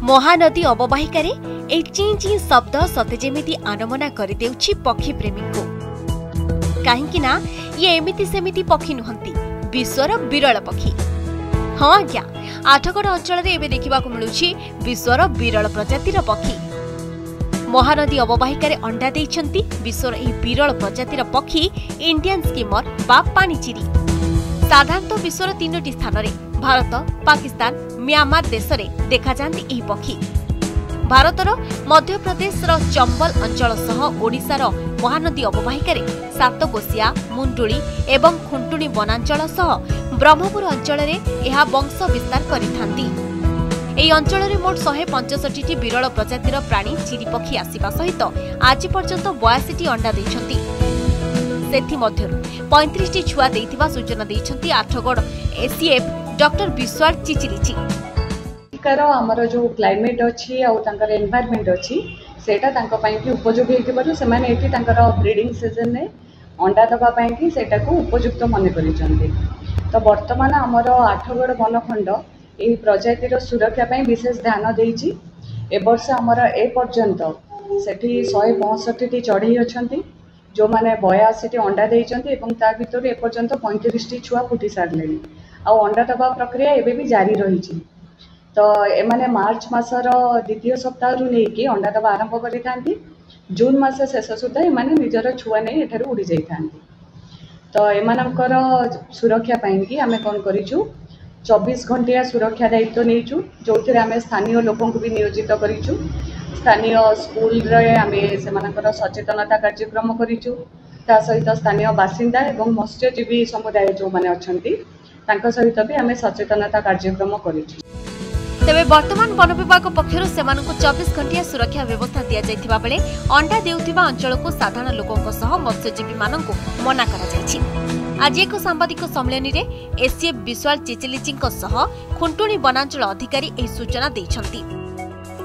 महानदी अववाहिकार ए ची ची शब्द सते जेमिति आनमना करदेउछि पक्षी प्रेमी को। काहेकि ना ये एमिति सेमिति पक्षी नुहंती, विश्वर विरल पक्षी। हाँ आज्ञा, आठगड़ अंचल एवं देखा मिलूछि विश्वर विरल प्रजातिर पक्षी। महानदी अववाहिकार अंडा देइछंती विश्वर एही विरल प्रजातिर पक्षी इंडियन स्कीमर बा पानीचिरी। साधारणतः विश्वर 3टी स्थान रे भारत, पाकिस्तान, म्यांमार देश में देखा जाती एही पक्षी। भारतर मध्य प्रदेश चंबल अंचल सह ओडिशार महानदी अववाहिकार सातकोशिया, मुंडुली एवं खुंटुणी वनांचल सह ब्रह्मपुर अंचल में वंश विस्तार करिथांती। एही अंचल में मोट 165टी विरल प्रजातिर प्राणी चिरी पक्षी आसिबा सहित आज पर्यंत 82टी अंडा देइछंती। सेथि मध्यरु 35टी छुआ देइथिबा सूचना देइछंती आठगड़ एसीएफ डॉक्टर विश्वाल चिचिलिची। आमर जो क्लाइमेट अच्छी आर एनवायरमेंट अच्छी सेटा तांको पई कि उपयोगी हेतिबारु सेमाने एठी तांकर ब्रीडिंग सीजन ने अंडा दबा पई कि सेटा को उपयुक्त मन करिसंती। तो वर्तमान आमर आठगड़ वनखंड एही प्रजातिर सुरक्षा पई विशेष ध्यान देइची। ए वर्ष आमर ए पर्यंत सेठी 165टी चढ़ई अछंती जो माने 82टी अंडा देइचंती एवं ता भितर ए पर्यंत 35टी छुआ फुटी सारलेनी आ अंडा दबा प्रक्रिया एबे भी जारी रही। तो एमाने मार्च मासर द्वितीय सप्ताह रु नहीं अंडा दबा आरंभ करिथांती। जून मास शेष सुधा एमाने निजर छुआ नहीं एठारु उड़ी जाइथांती। तो एमानकर सुरक्षा पाई कि आमे कोन करिछु 24 घंटिया सुरक्षा दायित्व नहींचु, जो थे आमे स्थानीय लोकों को भी नियोजित करिछु। स्थानीय स्कूल रे आमे सेमानकर सचेतनता कार्यक्रम करिछु। ता सहित स्थानीय बासिंदा एवं मत्स्यजीवी समुदाय जो माने अछंती तांका सहित भी आमे सचेतनता कार्यक्रम करिछु। तेबे वर्तमान वन विभाग पक्षरु सेमानकु 24 घंटिया सुरक्षा व्यवस्था दिया जायथिबा बेले अंडा देउथिबा अंचल को साधारण लोकंक सह मत्स्यजीवी मानकु मना करा जायछि। आज एक सांबादिक सम्मेलन रे एसीएफ विश्वाल चिचिलिचिंक सह खुंटुणी वनांचल अधिकारी एही सूचना दैछंती।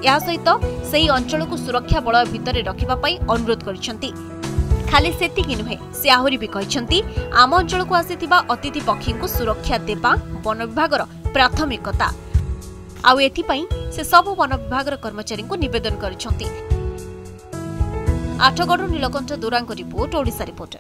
या सहित सेही अंचल को सुरक्षा बल भितर रखिबा पई अनुरोध करिसंती। खाली सेतिकी नुहे, से आहुरी भी कहिसंती आम अंचल को आसीथिबा अतिथि पक्षी को सुरक्षा देबा वन विभागर प्राथमिकता। आउ एथिपाई से सब वन विभाग कर्मचारी को निवेदन करिसंती। आठगड़ नीलकंठ दुरांग रिपोर्ट, ओडिशा रिपोर्टर।